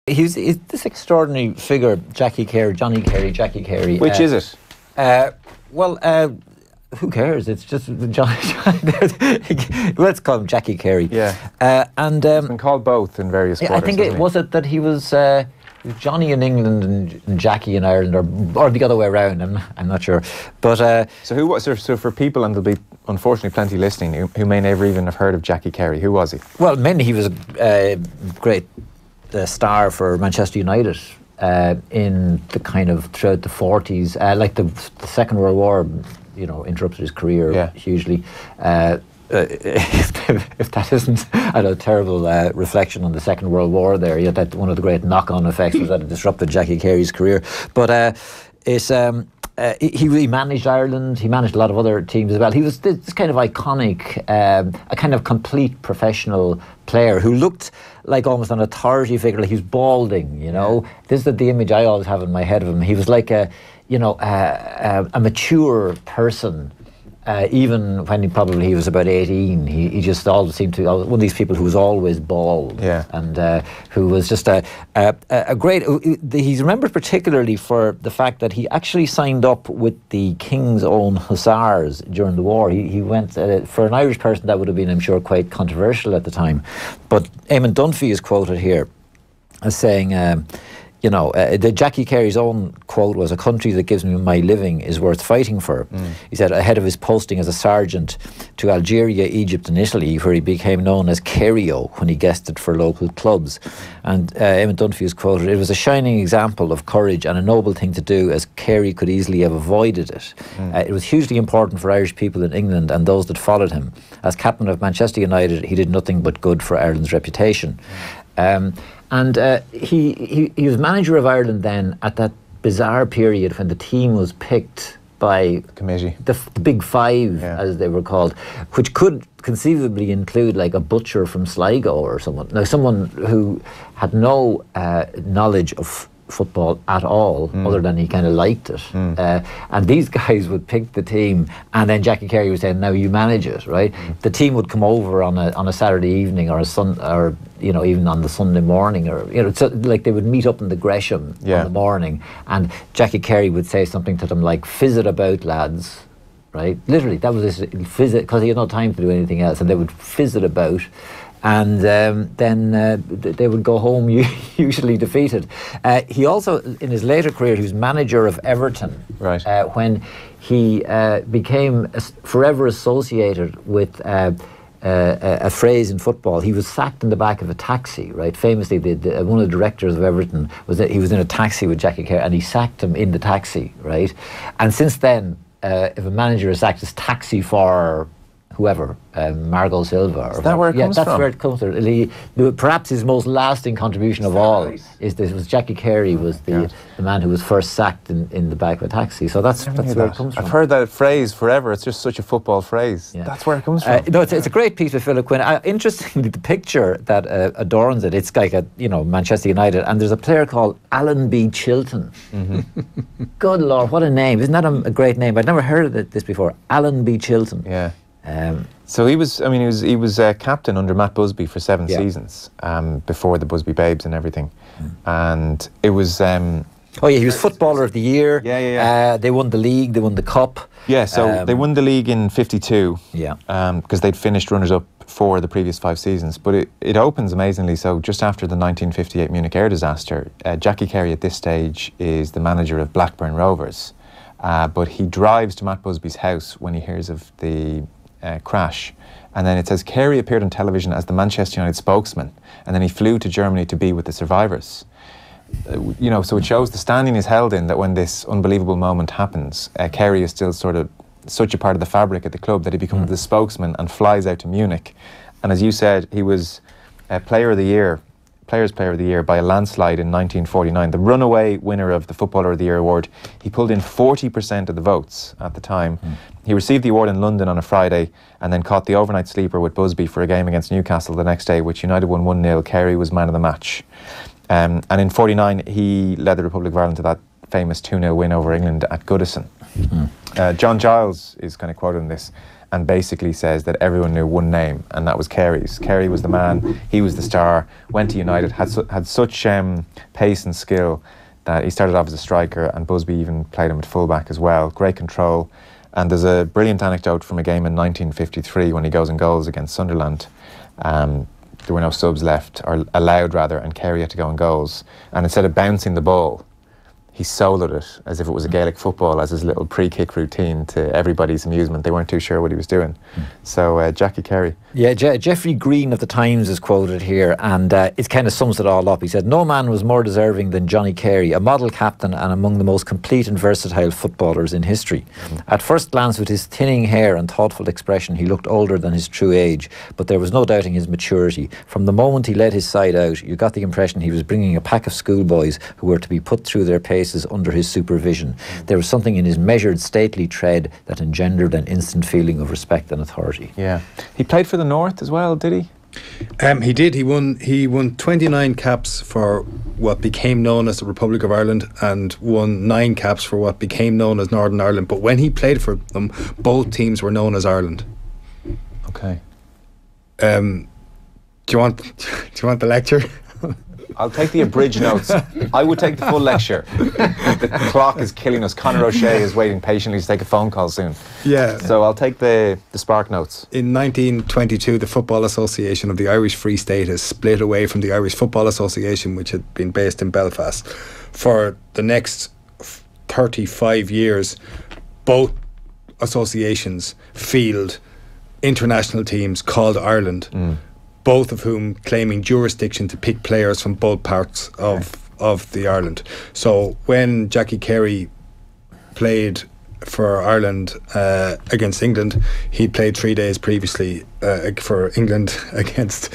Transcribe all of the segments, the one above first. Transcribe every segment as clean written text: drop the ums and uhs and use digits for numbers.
He's this extraordinary figure, Jackie Carey, Jackie Carey. Which is it? Who cares? It's just Johnny. Let's call him Jackie Carey. Yeah. And He's been called both in various quarters. I think it was it that he was Johnny in England and Jackie in Ireland, or the other way around. I'm not sure. But so who was? So for people, and there'll be unfortunately plenty listening who may never even have heard of Jackie Carey. Who was he? Well, mainly he was a great star for Manchester United in the kind of throughout the 40s, like the Second World War, interrupted his career hugely. If that isn't a terrible reflection on the Second World War there, that one of the great knock-on effects was that it disrupted Jackie Carey's career. But he managed Ireland, he managed a lot of other teams as well. He was this kind of iconic, a kind of complete professional player who looked like almost an authority figure, like he was balding, This is the image I always have in my head of him. He was like a mature person. Even when he was about 18, he just always seemed to one of these people who was always bald, and who was just a great. He's remembered particularly for the fact that he actually signed up with the King's Own Hussars during the war. He went for an Irish person that would have been, I'm sure, quite controversial at the time. But Eamon Dunphy is quoted here as saying. The Jackie Carey's own quote was, "A country that gives me my living is worth fighting for." He said ahead of his posting as a sergeant to Algeria, Egypt and Italy, where he became known as Carey-o when he guested for local clubs. And Eamon Dunphy is quoted, "It was a shining example of courage and a noble thing to do, as Carey could easily have avoided it. It was hugely important for Irish people in England and those that followed him. As captain of Manchester United, he did nothing but good for Ireland's reputation." And he was manager of Ireland then at that bizarre period when the team was picked by the committee, the Big Five, as they were called, which could conceivably include like a butcher from Sligo or someone. Now, someone who had no knowledge of football at all, other than he kind of liked it. And these guys would pick the team, and then Jackie Carey was saying, "Now you manage it," right? The team would come over on a Saturday evening or even on the Sunday morning, or so, like they would meet up in the Gresham in the morning, and Jackie Carey would say something to them like, "Fizz it about, lads." Right? Literally, that was his fizz it, because he had no time to do anything else, and they would fizz it about. And then they would go home usually defeated. He also, in his later career, he was manager of Everton. Right. When he became forever associated with a phrase in football. He was sacked in the back of a taxi, right? Famously, one of the directors of Everton he was in a taxi with Jackie Carey, and he sacked him in the taxi, right? And since then, if a manager is sacked, it's taxi for whoever, Margot Silva. Is that where it comes from? Yeah, that's where it comes from. Perhaps his most lasting contribution of all was Jackie Carey was the man who was first sacked in the back of a taxi. So that's where it comes from. I've heard that phrase forever. It's just such a football phrase. Yeah. That's where it comes from. It's a great piece of Philip Quinn. Interestingly, the picture that adorns it, it's like Manchester United, and there's a player called Alan B. Chilton. Good Lord, what a name! Isn't that a great name? I'd never heard of this before. Alan B. Chilton. Yeah. So he was captain under Matt Busby for 7 seasons, before the Busby Babes and everything, and it was. He was Footballer of the Year. They won the league. They won the cup. Yeah, so they won the league in '52. Yeah. Because they'd finished runners-up for the previous 5 seasons, but it opens amazingly. So just after the 1958 Munich air disaster, Jackie Carey at this stage is the manager of Blackburn Rovers, but he drives to Matt Busby's house when he hears of the crash, and then it says Carey appeared on television as the Manchester United spokesman, and then he flew to Germany to be with the survivors. So it shows the standing is held in that when this unbelievable moment happens, Carey is still sort of such a part of the fabric at the club that he becomes the spokesman and flies out to Munich. And as you said, he was Players Player of the Year by a landslide in 1949, the runaway winner of the Footballer of the Year award. He pulled in 40% of the votes at the time. He received the award in London on a Friday and then caught the overnight sleeper with Busby for a game against Newcastle the next day, which United won 1-0. Carey was man of the match. And in '49, he led the Republic of Ireland to that famous 2-0 win over England at Goodison. John Giles is kind of quoted in this, and basically says that everyone knew one name, and that was Carey's. Carey was the man, he was the star, went to United, had such pace and skill that he started off as a striker, and Busby even played him at fullback as well. Great control. And there's a brilliant anecdote from a game in 1953 when he goes in goals against Sunderland. There were no subs left, or allowed rather, and Carey had to go in goals. And instead of bouncing the ball, he soloed it as if it was a Gaelic football as his little pre-kick routine to everybody's amusement. They weren't too sure what he was doing. So Jackie Carey. Yeah, Geoffrey Green of the Times is quoted here, and it kind of sums it all up. He said, "No man was more deserving than Johnny Carey, a model captain and among the most complete and versatile footballers in history. At first glance, with his thinning hair and thoughtful expression, he looked older than his true age, but there was no doubting his maturity. From the moment he led his side out, you got the impression he was bringing a pack of schoolboys who were to be put through their paces under his supervision. There was something in his measured, stately tread that engendered an instant feeling of respect and authority." Yeah. He played for the North as well, did he? He did. He won 29 caps for what became known as the Republic of Ireland, and won 9 caps for what became known as Northern Ireland. But when he played for them, both teams were known as Ireland. Okay. Do you want the lecture? I'll take the abridged notes. I would take the full lecture. The clock is killing us. Conor O'Shea is waiting patiently to take a phone call soon. Yeah. So I'll take the spark notes. In 1922, the Football Association of the Irish Free State has split away from the Irish Football Association, which had been based in Belfast. For the next 35 years, both associations field international teams called Ireland, both of whom claiming jurisdiction to pick players from both parts of the Ireland. So when Jackie Carey played for Ireland against England, he played 3 days previously for England against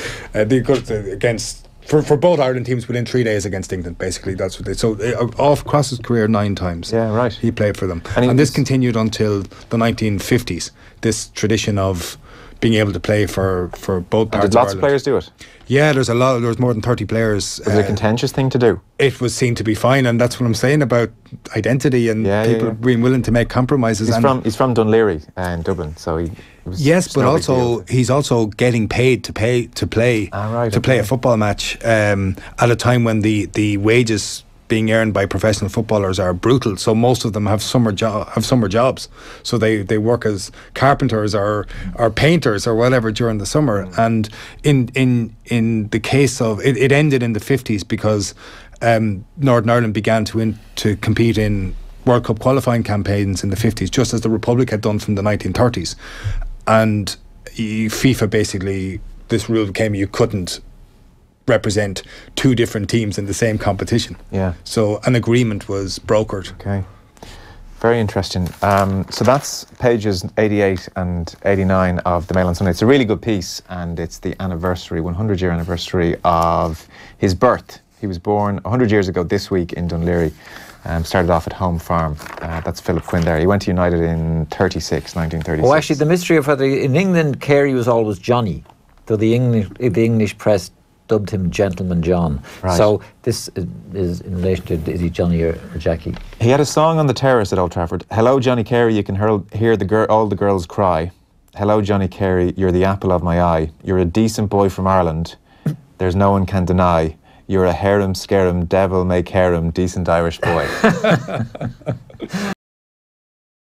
for both Ireland teams within 3 days against England. Basically, that's what they. So off across his career 9 times. Yeah, right. He played for them, and this continued until the 1950s. This tradition of being able to play for both parts. Did lots of players do it? Yeah, there's more than 30 players. Was it a contentious thing to do? It was seen to be fine, and that's what I'm saying about identity and people being willing to make compromises. He's from Dunleary in Dublin, so but also he's also getting paid to play a football match at a time when the wages being earned by professional footballers are brutal. So most of them have summer jobs. So they work as carpenters or painters or whatever during the summer. And in the case of it ended in the 50s because Northern Ireland began to compete in World Cup qualifying campaigns in the 50s, just as the Republic had done from the 1930s. And FIFA basically, this rule came, you couldn't represent 2 different teams in the same competition. Yeah. So an agreement was brokered. Okay. Very interesting. So that's pages 88 and 89 of the Mail on Sunday. It's a really good piece, and it's the 100-year anniversary of his birth. He was born 100 years ago this week in Dunleary. Started off at Home Farm. That's Philip Quinn there. He went to United in 1936. Oh, actually, the mystery of whether in England Carey was always Johnny, though the English press dubbed him Gentleman John. Right. So this is in relation to, is he Johnny or Jackie? He had a song on the terrace at Old Trafford. Hello, Johnny Carey, you can hear all the girls cry. Hello, Johnny Carey, you're the apple of my eye. You're a decent boy from Ireland. There's no one can deny. You're a harum-scarum, devil-may-care-em, decent Irish boy.